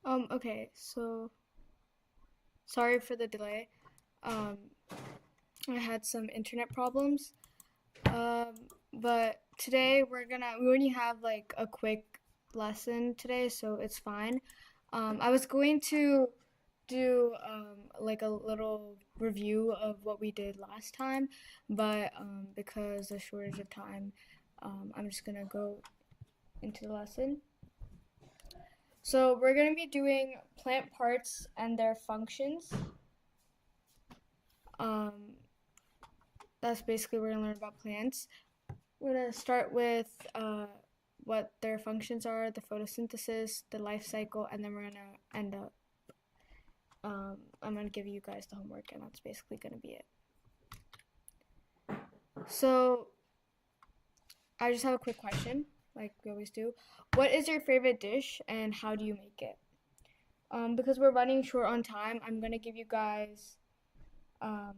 Okay, so sorry for the delay. Um, I had some internet problems. Um, but today we only have like a quick lesson today, so it's fine. I was going to do like a little review of what we did last time, but because of shortage of time, I'm just gonna go into the lesson. So we're gonna be doing plant parts and their functions. Um, that's basically we're gonna learn about plants. We're gonna start with what their functions are, the photosynthesis, the life cycle, and then we're gonna end up. I'm gonna give you guys the homework, and that's basically gonna be it. So I just have a quick question, like we always do. What is your favorite dish, and how do you make it? Because we're running short on time, I'm gonna give you guys um,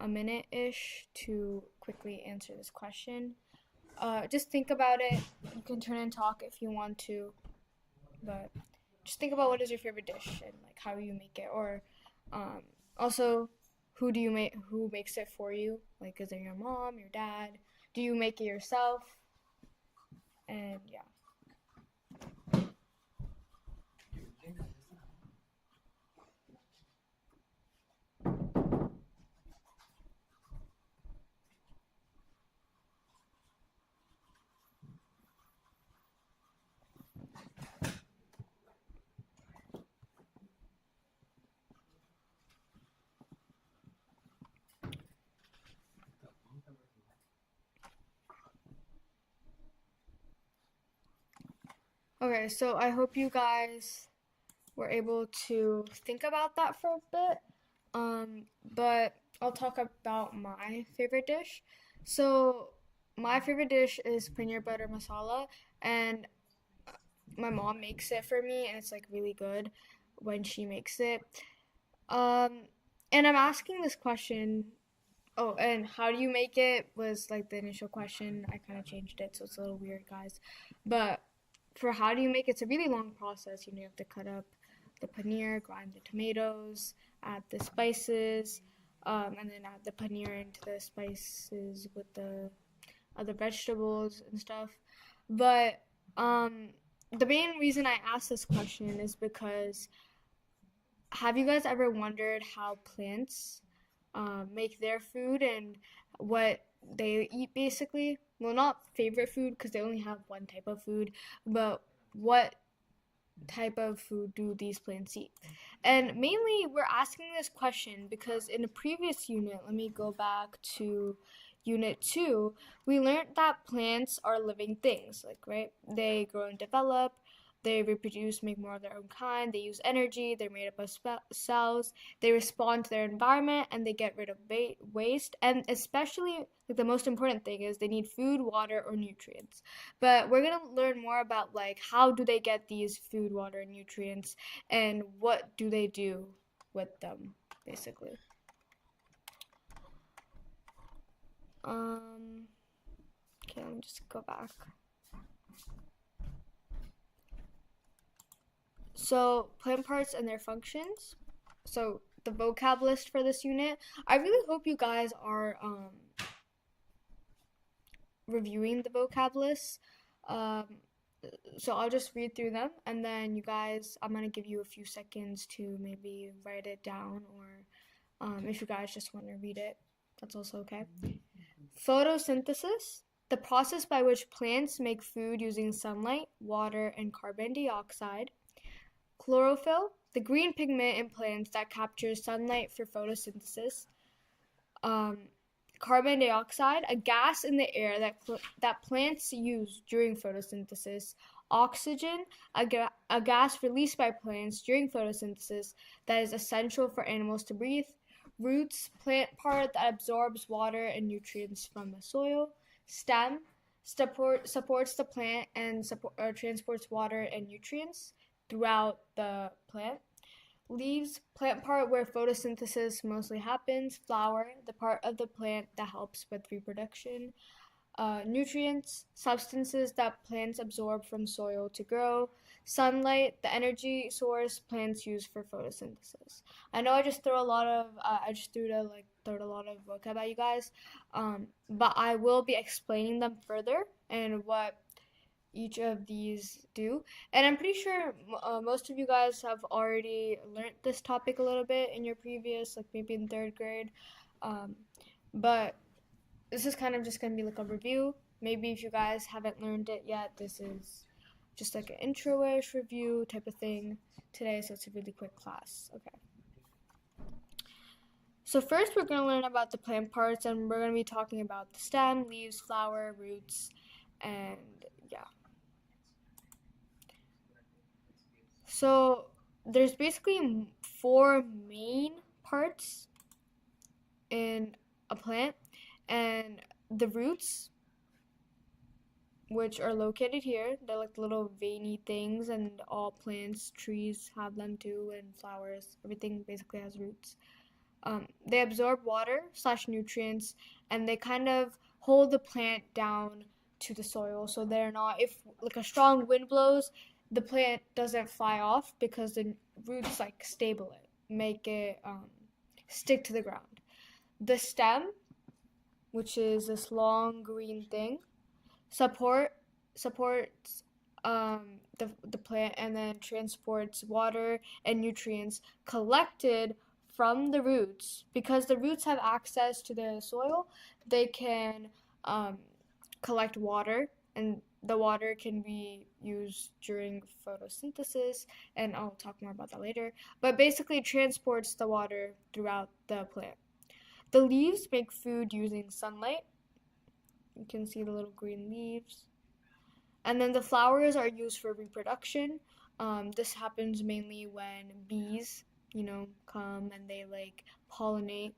a minute-ish to quickly answer this question. Just think about it. You can turn and talk if you want to, but just think about what is your favorite dish and like how you make it, or also who makes it for you? Like, is it your mom, your dad? Do you make it yourself? And yeah. Okay, so I hope you guys were able to think about that for a bit. But I'll talk about my favorite dish. So my favorite dish is paneer butter masala, and my mom makes it for me, and it's like really good when she makes it. Um, and I'm asking this question. Oh, and how do you make it was like the initial question. I kind of changed it, so it's a little weird, guys. But for how do you make it, it's a really long process. You have to cut up the paneer, grind the tomatoes, add the spices, and then add the paneer into the spices with the other vegetables and stuff. But the main reason I asked this question is because have you guys ever wondered how plants make their food and what they eat basically? Well, not favorite food because they only have one type of food, but what type of food do these plants eat? And mainly, we're asking this question because in a previous unit, let me go back to unit 2, we learned that plants are living things, like, right? They grow and develop, they reproduce, make more of their own kind, they use energy, they're made up of cells, they respond to their environment, and they get rid of waste. And especially, like, the most important thing is they need food, water, or nutrients. But we're going to learn more about like how do they get these food, water, and nutrients, and what do they do with them, basically. Um, okay, let me just go back. So, plant parts and their functions. So, the vocab list for this unit. I really hope you guys are reviewing the vocab list. Um, so I'll just read through them, and then you guys, I'm gonna give you a few seconds to maybe write it down, or if you guys just want to read it, that's also okay. Photosynthesis, the process by which plants make food using sunlight, water, and carbon dioxide. Chlorophyll, the green pigment in plants that captures sunlight for photosynthesis. Um, Carbon dioxide, a gas in the air that plants use during photosynthesis. Oxygen, a gas released by plants during photosynthesis that is essential for animals to breathe. Roots, plant part that absorbs water and nutrients from the soil. Stem, supports the plant and transports water and nutrients throughout the plant. Leaves, plant part where photosynthesis mostly happens. Flower, the part of the plant that helps with reproduction. Nutrients, substances that plants absorb from soil to grow. sunlight, the energy source plants use for photosynthesis. I know I just threw a lot of I just threw a lot of vocab at you guys, but I will be explaining them further and what each of these do. And I'm pretty sure most of you guys have already learned this topic a little bit in your previous, like maybe in third grade. Um, but this is kind of just going to be like a review. Maybe if you guys haven't learned it yet, this is just like an intro-ish review type of thing today, so it's a really quick class. Okay. So first we're going to learn about the plant parts, and we're going to be talking about the stem, leaves, flower, roots, and yeah. So there's basically four main parts in a plant, and the roots, which are located here, they're like little veiny things, and all plants, trees have them too, and flowers, everything basically has roots. They absorb water slash nutrients, and they kind of hold the plant down to the soil, so they're not, if like a strong wind blows, the plant doesn't fly off because the roots like stable it, make it stick to the ground. The stem, which is this long green thing, supports the plant and then transports water and nutrients collected from the roots. Because the roots have access to the soil, they can collect water, and the water can be used during photosynthesis, and I'll talk more about that later. But basically, it transports the water throughout the plant. The leaves make food using sunlight. You can see the little green leaves. And then the flowers are used for reproduction. This happens mainly when bees, come and they like pollinate.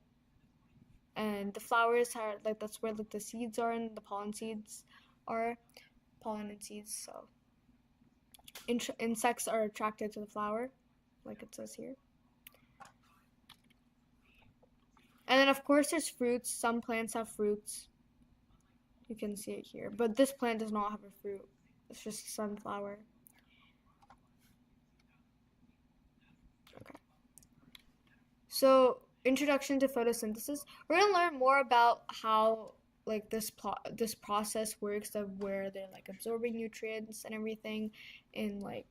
And the flowers are like, that's where like the seeds are, and the pollen seeds are pollen and seeds. So insects are attracted to the flower, like it says here. And then of course there's fruits. Some plants have fruits. You can see it here. But this plant does not have a fruit. It's just a sunflower. Okay. So, introduction to photosynthesis. We're gonna learn more about how like this process works, of where they're like absorbing nutrients and everything in like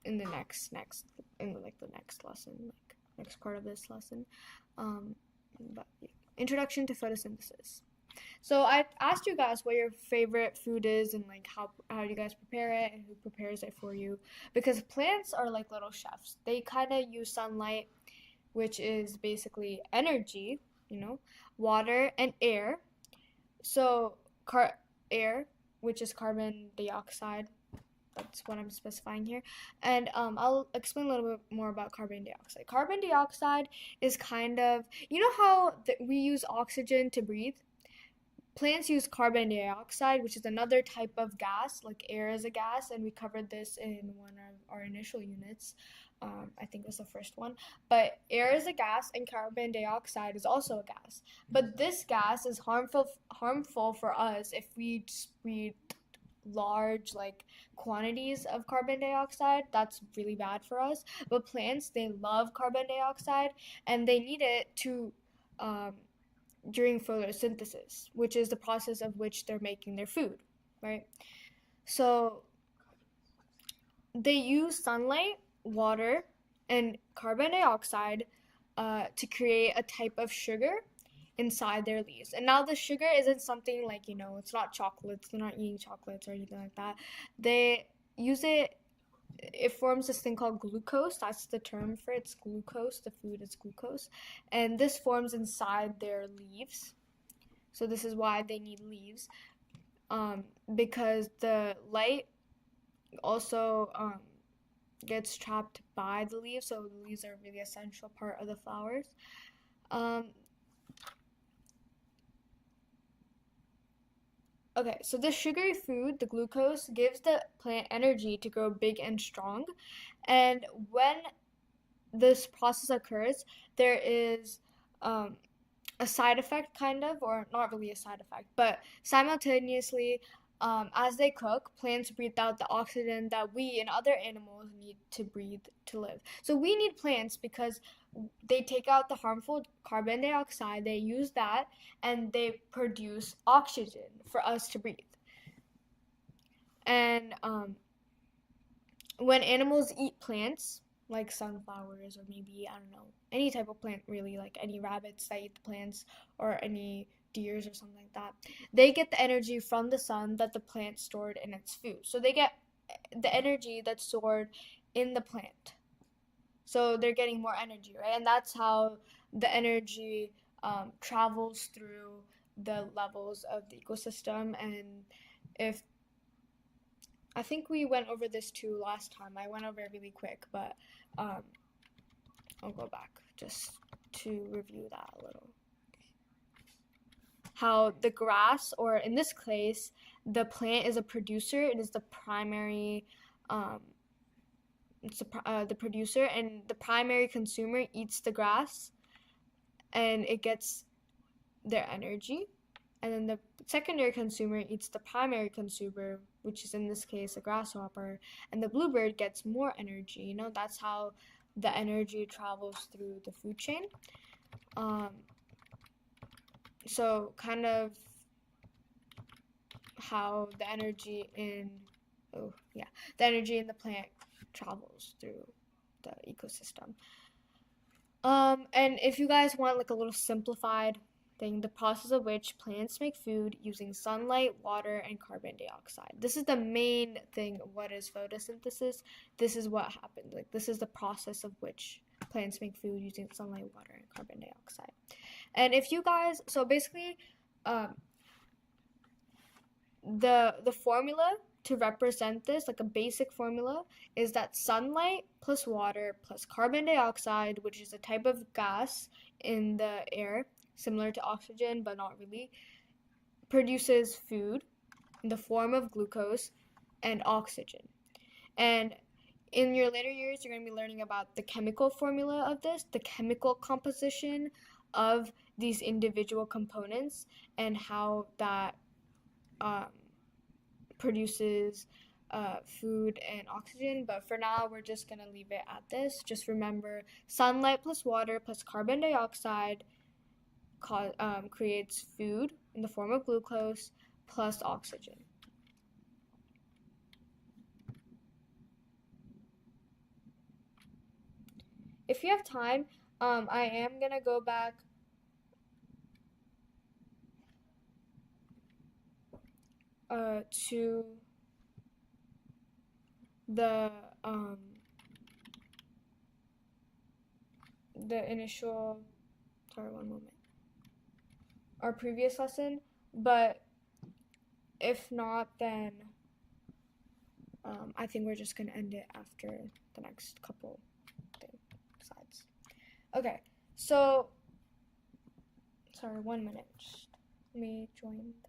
in the next in like the next lesson, like next part of this lesson. But yeah. Introduction to photosynthesis. So I asked you guys what your favorite food is, and like how you guys prepare it and who prepares it for you, because plants are like little chefs. They kind of use sunlight, which is basically energy, water and air. So air, which is carbon dioxide. That's what I'm specifying here. And I'll explain a little bit more about carbon dioxide. Carbon dioxide is kind of, how we use oxygen to breathe? Plants use carbon dioxide, which is another type of gas, like air is a gas, and we covered this in one of our initial units. I think it was the first one. But air is a gas, and carbon dioxide is also a gas. But this gas is harmful for us if we breathe large like quantities of carbon dioxide. That's really bad for us. But plants, they love carbon dioxide, and they need it to during photosynthesis, which is the process of which they're making their food, right? So they use sunlight, water, and carbon dioxide to create a type of sugar inside their leaves. And now the sugar isn't something like, it's not chocolates, they're not eating chocolates or anything like that. They use it forms this thing called glucose. That's the term for it. It's glucose. The food is glucose. And this forms inside their leaves. So this is why they need leaves. Because the light also gets trapped by the leaves. So the leaves are a really essential part of the flowers. Okay, so the sugary food, the glucose, gives the plant energy to grow big and strong. And when this process occurs, there is a side effect, kind of, or not really a side effect, but simultaneously, as they cook, plants breathe out the oxygen that we and other animals need to breathe to live. So we need plants because they take out the harmful carbon dioxide, they use that, and they produce oxygen for us to breathe. And when animals eat plants, like sunflowers or maybe, I don't know, any type of plant really, like any rabbits that eat the plants or any deers or something like that, they get the energy from the sun that the plant stored in its food. So they get the energy that's stored in the plant. So they're getting more energy, right? And that's how the energy travels through the levels of the ecosystem. And if I think we went over this too last time. I went over it really quick, but um, I'll go back just to review that a little. How the grass, or in this case, the plant is a producer. It is the primary, the producer, and the primary consumer eats the grass, and it gets their energy. And then the secondary consumer eats the primary consumer, which is in this case a grasshopper, and the bluebird gets more energy. That's how the energy travels through the food chain. So kind of how the energy in the energy in the plant travels through the ecosystem. And if you guys want like a little simplified thing, the process of which plants make food using sunlight, water, and carbon dioxide. This is the main thing. What is photosynthesis? This is what happens. Like this is the process of which plants make food using sunlight, water, and carbon dioxide. And if you guys, so basically, the formula to represent this, like a basic formula, is that sunlight plus water plus carbon dioxide, which is a type of gas in the air, similar to oxygen but not really, produces food in the form of glucose and oxygen. And in your later years, you're going to be learning about the chemical formula of this, the chemical composition of these individual components, and how that produces food and oxygen. But for now, we're just going to leave it at this. Just remember, sunlight plus water plus carbon dioxide creates food in the form of glucose plus oxygen. If you have time, I am going to go back to the initial, sorry, one moment, our previous lesson, but if not, then I think we're just gonna end it after the next couple slides. Okay, so sorry, 1 minute. Just let me join the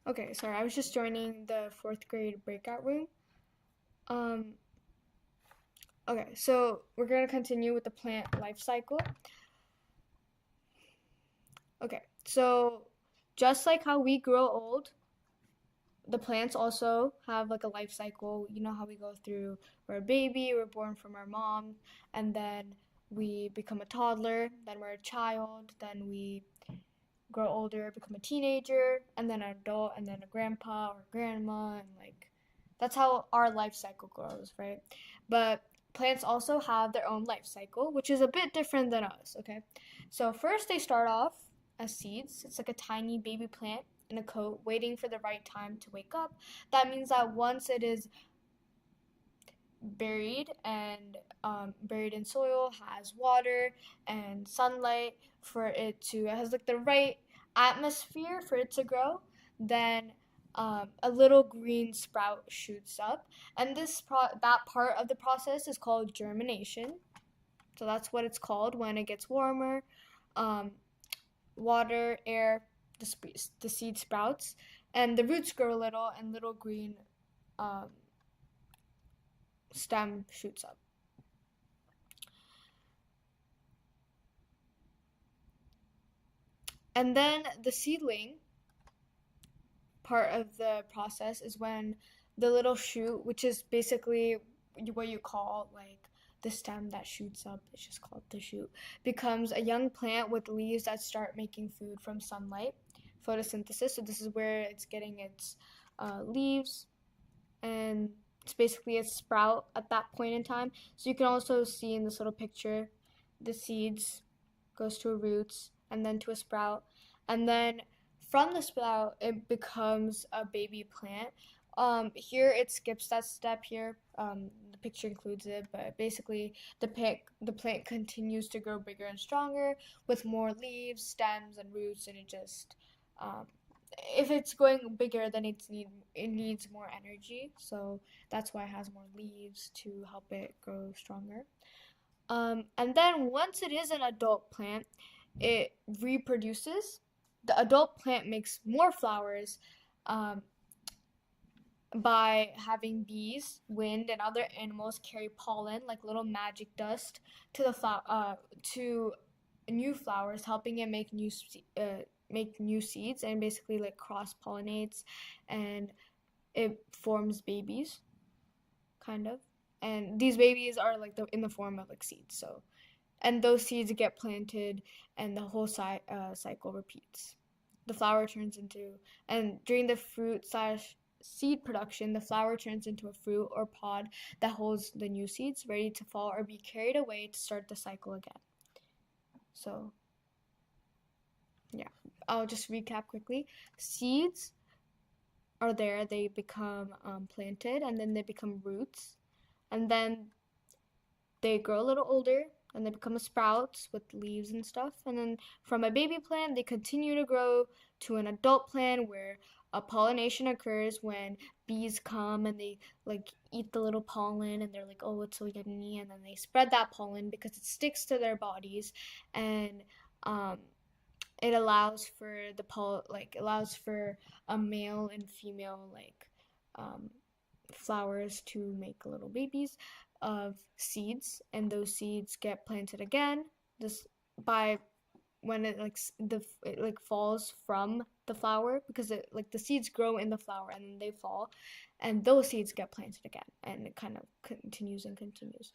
Okay, sorry, I was just joining the 4th grade breakout room. Okay, so we're gonna continue with the plant life cycle. Okay, so just like how we grow old, the plants also have like a life cycle. You know how we go through, we're a baby, we're born from our mom, and then we become a toddler, then we're a child, then we grow older, become a teenager, and then an adult, and then a grandpa or grandma, and like that's how our life cycle grows, right? But plants also have their own life cycle, which is a bit different than us, okay? So first they start off as seeds. It's like a tiny baby plant in a coat waiting for the right time to wake up. That means that once it is buried in soil, has water and sunlight for it to, it has like the right atmosphere for it to grow, then a little green sprout shoots up, and that part of the process is called germination. So that's what it's called when it gets warmer. Um, Water, air, the seed sprouts, and the roots grow a little, and little green um, stem shoots up. And then the seedling part of the process is when the little shoot, which is basically what you call like the stem that shoots up, it's just called the shoot, becomes a young plant with leaves that start making food from sunlight, photosynthesis. So this is where it's getting its leaves, and it's basically a sprout at that point in time. So you can also see in this little picture the seeds goes to a roots and then to a sprout, and then from the sprout it becomes a baby plant. Here it skips that step here. The picture includes it, but basically the plant continues to grow bigger and stronger with more leaves, stems, and roots, and it just um, if it's going bigger, then it needs more energy, so that's why it has more leaves to help it grow stronger. And then once it is an adult plant, it reproduces. The adult plant makes more flowers um, by having bees, wind, and other animals carry pollen like little magic dust to the to new flowers, helping it make new seeds and basically like cross pollinates, and it forms babies, kind of. And these babies are like in the form of like seeds. So and those seeds get planted, and the whole cycle repeats. The flower turns into, and during the fruit slash seed production, the flower turns into a fruit or pod that holds the new seeds ready to fall or be carried away to start the cycle again. So, yeah, I'll just recap quickly. Seeds are there, they become planted, and then they become roots, and then they grow a little older and they become sprouts with leaves and stuff. And then from a baby plant, they continue to grow to an adult plant where a pollination occurs when bees come and they like eat the little pollen and they're like, oh, it's so yummy. And then they spread that pollen because it sticks to their bodies, and um, it allows for allows for a male and female um, flowers to make little babies of seeds, and those seeds get planted again. This by when it like falls from the flower, because it like the seeds grow in the flower and then they fall, and those seeds get planted again, and it kind of continues and continues.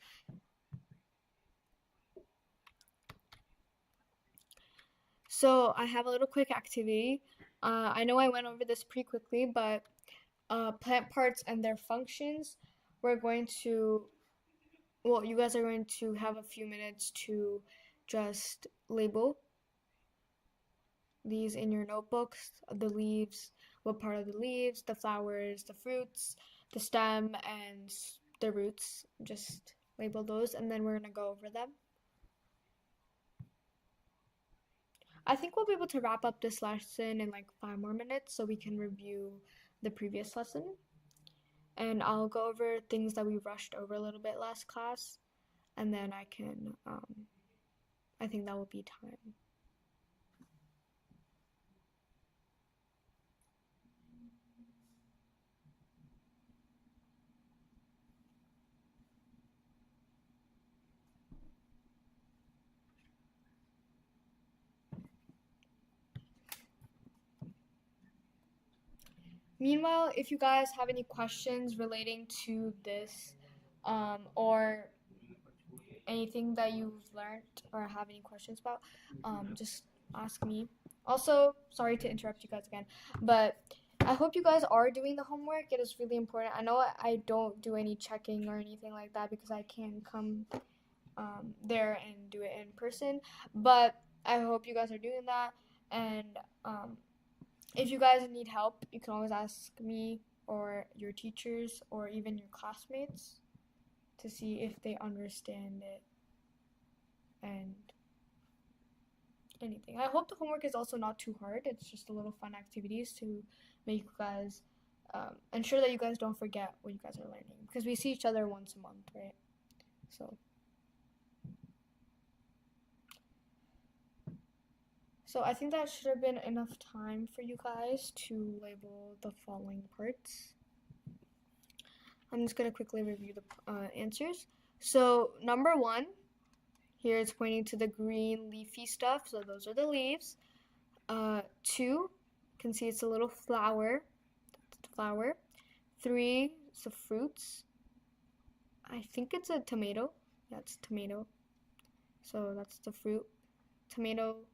So I have a little quick activity. I know I went over this pretty quickly, but plant parts and their functions, we're going to, well, you guys are going to have a few minutes to just label these in your notebooks, the leaves, what part of the leaves, the flowers, the fruits, the stem, and the roots. Just label those, and then we're going to go over them. I think we'll be able to wrap up this lesson in like 5 more minutes so we can review the previous lesson. And I'll go over things that we rushed over a little bit last class, and then I think that will be time. Meanwhile, if you guys have any questions relating to this, or anything that you've learned or have any questions about, just ask me. Also, sorry to interrupt you guys again, but I hope you guys are doing the homework. It is really important. I know I don't do any checking or anything like that because I can't come there and do it in person, but I hope you guys are doing that. And if you guys need help, you can always ask me or your teachers or even your classmates. to see if they understand it and anything. I hope the homework is also not too hard. It's just a little fun activities to make you guys ensure that you guys don't forget what you guys are learning, because we see each other once a month, right? So I think that should have been enough time for you guys to label the following parts. I'm just gonna quickly review the answers. So number 1, here it's pointing to the green leafy stuff, so those are the leaves. 2, you can see it's a little flower. That's the flower. 3, it's the fruits. I think it's a tomato. Yeah, it's a tomato. So that's the fruit. Tomato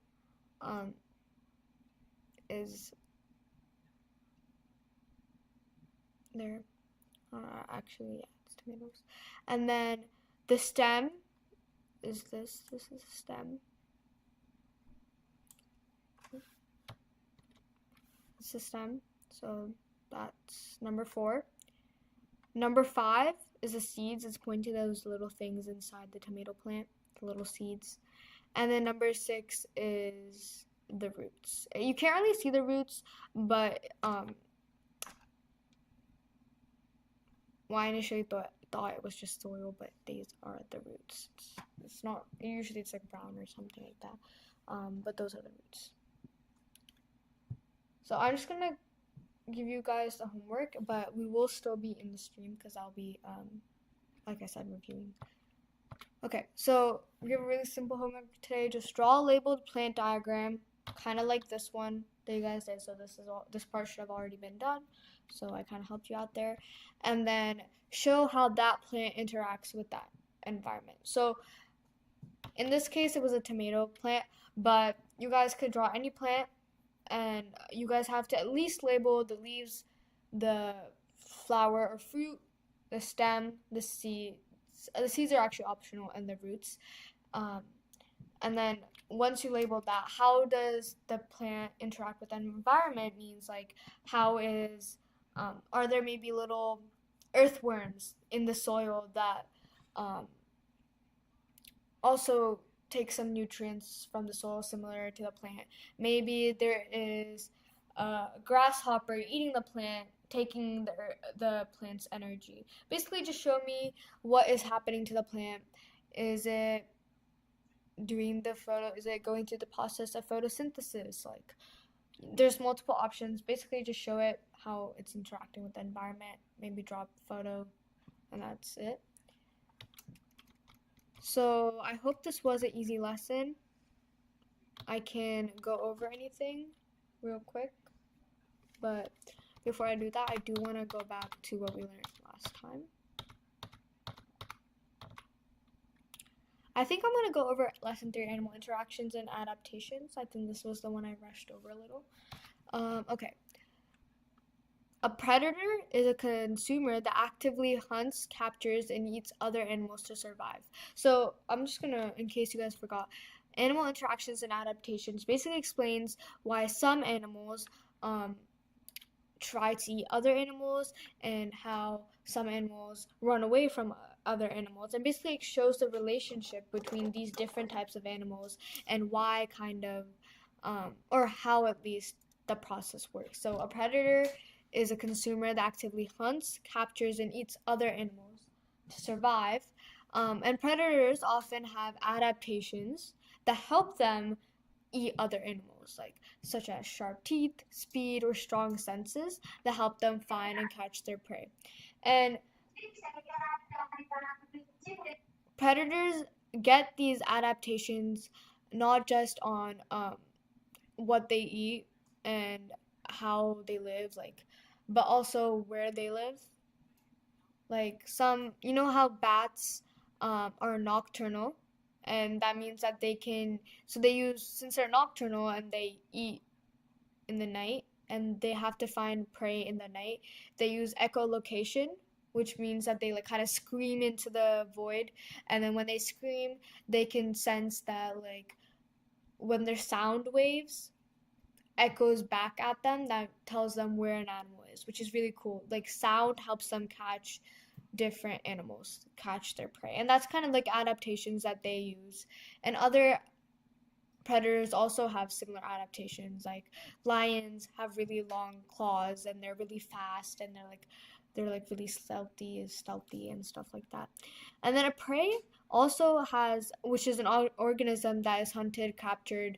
is there. Actually, yeah, it's tomatoes. And then the stem is this. This is the stem. It's the stem. So that's number 4. Number 5 is the seeds. It's pointing to those little things inside the tomato plant, the little seeds. And then number 6 is the roots. You can't really see the roots, but well, I initially thought it was just soil, but these are the roots. It's not, usually it's like brown or something like that, but those are the roots. So I'm just gonna give you guys the homework, but we will still be in the stream because I'll be, like I said, reviewing. Okay, so we have a really simple homework today. Just draw a labeled plant diagram, kind of like this one that you guys did. So this part should have already been done. So I kind of helped you out there. And then show how that plant interacts with that environment. So in this case, it was a tomato plant, but you guys could draw any plant, and you guys have to at least label the leaves, the flower or fruit, the stem, the seeds. The seeds are actually optional, and the roots. And then once you label that, how does the plant interact with the environment means like how is, are there maybe little earthworms in the soil that also take some nutrients from the soil similar to the plant? Maybe there is a grasshopper eating the plant, taking the plant's energy. Basically, just show me what is happening to the plant. Is it is it going through the process of photosynthesis? Like, there's multiple options. Basically, just show it how it's interacting with the environment. Maybe draw a photo, and that's it. So I hope this was an easy lesson. I can go over anything real quick, but before I do that, I do want to go back to what we learned last time. I think I'm going to go over lesson 3, animal interactions and adaptations. I think this was the one I rushed over a little. Okay. A predator is a consumer that actively hunts, captures, and eats other animals to survive. So I'm just going to, in case you guys forgot, animal interactions and adaptations basically explains why some animals try to eat other animals and how some animals run away from other animals, and basically it shows the relationship between these different types of animals and why kind of or how at least the process works. So a predator is a consumer that actively hunts, captures, and eats other animals to survive, and predators often have adaptations that help them eat other animals, like such as sharp teeth, speed, or strong senses that help them find and catch their prey. And predators get these adaptations not just on what they eat and how they live, like, but also where they live. Like some, you know how bats are nocturnal, and that means that they can, so they use, since they're nocturnal and they eat in the night and they have to find prey in the night, they use echolocation, which means that they like kind of scream into the void, and then when they scream, they can sense that like when their sound waves echoes back at them, that tells them where an animal is, which is really cool. Like sound helps them catch different animals catch their prey. And that's kind of like adaptations that they use. And other predators also have similar adaptations. Like lions have really long claws and they're really fast and they're like really stealthy and stuff like that. And then a prey also has, which is an organism that is hunted, captured,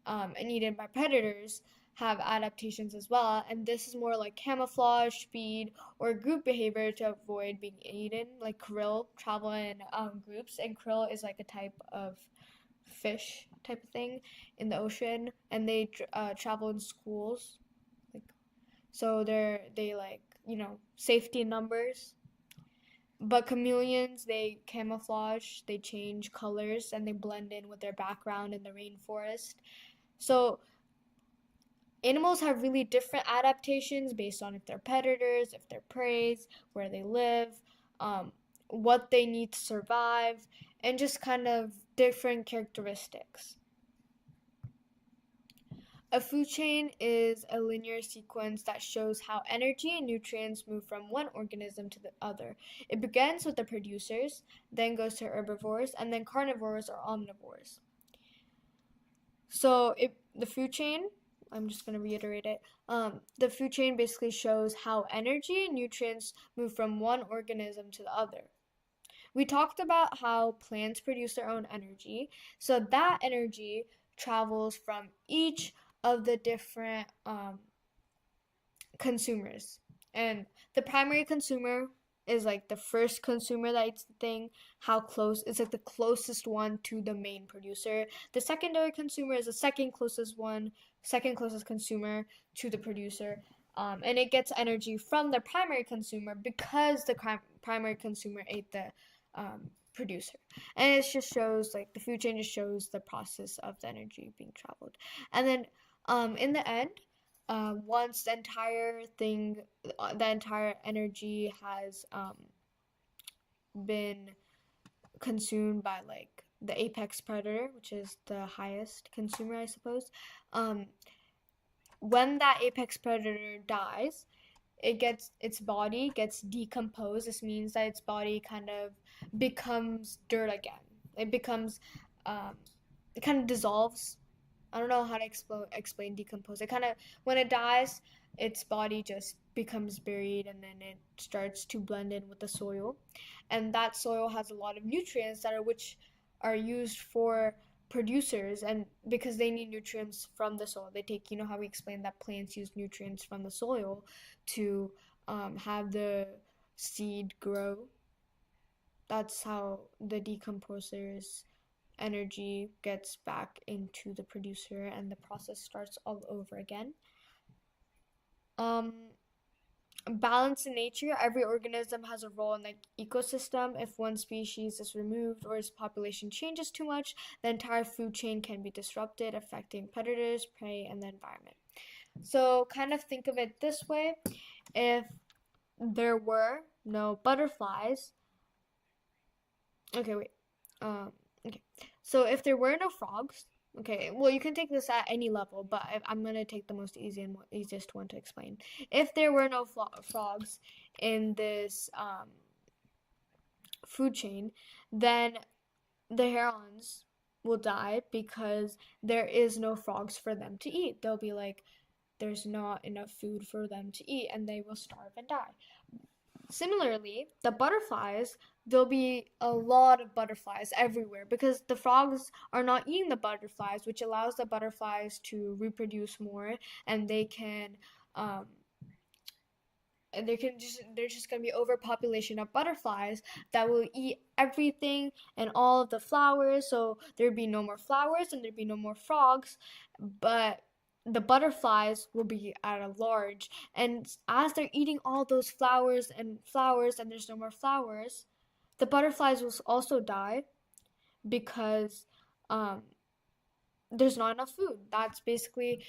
and eaten by predators, have adaptations as well. And this is more like camouflage, speed, or group behavior to avoid being eaten. Like krill travel in groups, and krill is like a type of fish type of thing in the ocean, and they travel in schools, like so they like safety in numbers. But chameleons, they camouflage, they change colors, and they blend in with their background in the rainforest. So animals have really different adaptations based on if they're predators, if they're prey, where they live, um, what they need to survive, and just kind of different characteristics. A food chain is a linear sequence that shows how energy and nutrients move from one organism to the other. It begins with the producers, then goes to herbivores, and then carnivores or omnivores. So the food chain, I'm just going to reiterate it. The food chain basically shows how energy and nutrients move from one organism to the other. We talked about how plants produce their own energy. So that energy travels from each of the different consumers. And the primary consumer is like the first consumer that eats the thing, how close it's like the closest one to the main producer. The secondary consumer is the second closest consumer to the producer. And it gets energy from the primary consumer because the primary consumer ate the producer. And it just shows like the food chain just shows the process of the energy being traveled. And then in the end, once the entire energy has been consumed by like the apex predator, which is the highest consumer, I suppose. When that apex predator dies, its body gets decomposed. This means that its body kind of becomes dirt again. It becomes it kind of dissolves. I don't know how to explain decompose. It kind of, when it dies, its body just becomes buried and then it starts to blend in with the soil. And that soil has a lot of nutrients which are used for producers, and because they need nutrients from the soil. They take, how we explained that plants use nutrients from the soil to have the seed grow. That's how the decomposers energy gets back into the producer and the process starts all over again. Um, Balance in nature, every organism has a role in the ecosystem. If one species is removed or its population changes too much, the entire food chain can be disrupted, affecting predators, prey, and the environment. So, kind of think of it this way: if there were no butterflies, okay, wait. Okay. So if there were no frogs, okay, well you can take this at any level, but I'm gonna take the most easiest one to explain. If there were no frogs in this food chain, then the herons will die because there is no frogs for them to eat. They'll be like, there's not enough food for them to eat, and they will starve and die. Similarly, the butterflies, there'll be a lot of butterflies everywhere because the frogs are not eating the butterflies, which allows the butterflies to reproduce more, and um, there's just gonna be overpopulation of butterflies that will eat everything and all of the flowers. So there'd be no more flowers and there'd be no more frogs, but the butterflies will be at a large, and as they're eating all those flowers and there's no more flowers, the butterflies will also die because um, there's not enough food. That's basically,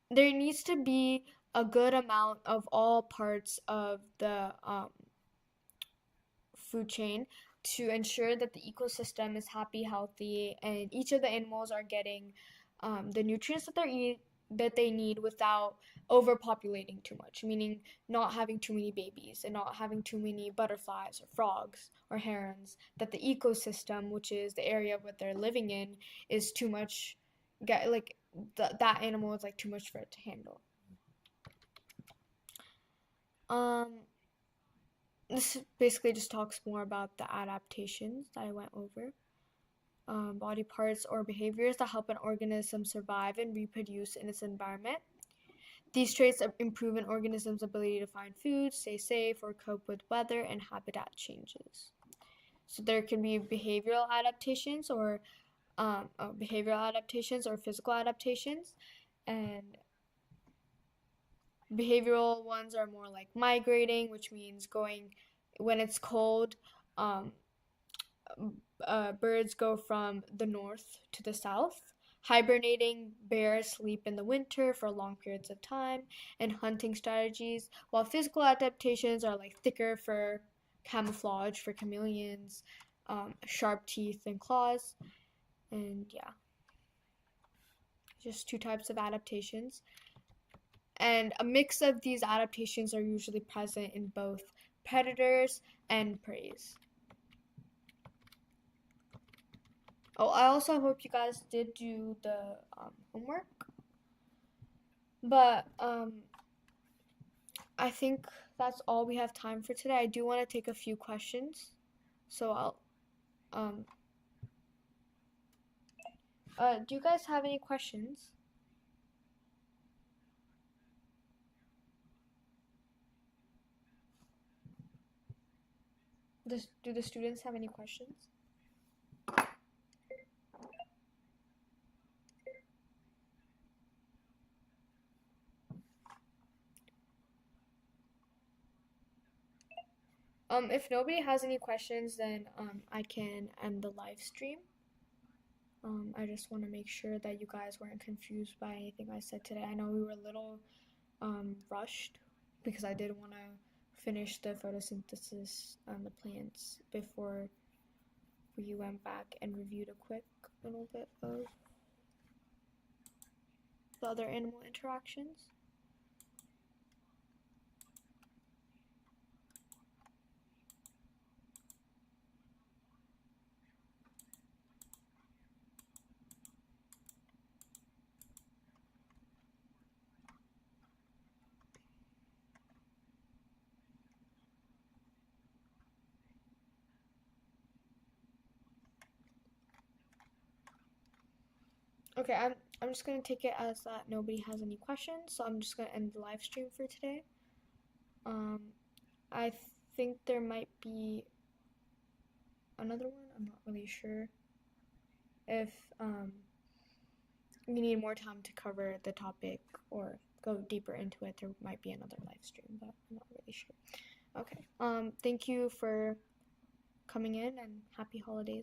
there needs to be a good amount of all parts of the food chain to ensure that the ecosystem is happy, healthy, and each of the animals are getting the nutrients that that they need without overpopulating too much, meaning not having too many babies and not having too many butterflies or frogs or herons, that the ecosystem, which is the area what they're living in, is too much, get like that animal is like too much for it to handle. Um, this basically just talks more about the adaptations that I went over. Body parts or behaviors that help an organism survive and reproduce in its environment. These traits improve an organism's ability to find food, stay safe, or cope with weather and habitat changes. So there can be behavioral adaptations or physical adaptations, and behavioral ones are more like migrating, which means going when it's cold. Um, Birds go from the north to the south. Hibernating, bears sleep in the winter for long periods of time, and hunting strategies, while physical adaptations are like thicker fur, camouflage for chameleons, sharp teeth and claws, and yeah, just two types of adaptations. And a mix of these adaptations are usually present in both predators and preys. Oh, I also hope you guys did do the homework. But I think that's all we have time for today. I do want to take a few questions. So I'll um do you guys have any questions? Do the students have any questions? If nobody has any questions, then I can end the live stream. I just want to make sure that you guys weren't confused by anything I said today. I know we were a little rushed because I did want to finish the photosynthesis on the plants before we went back and reviewed a quick little bit of the other animal interactions. Okay, I'm just gonna take it as that nobody has any questions, so I'm just gonna end the live stream for today. Um, I think there might be another one. I'm not really sure if we need more time to cover the topic or go deeper into it. There might be another live stream, but I'm not really sure. Okay. Thank you for coming in and happy holidays.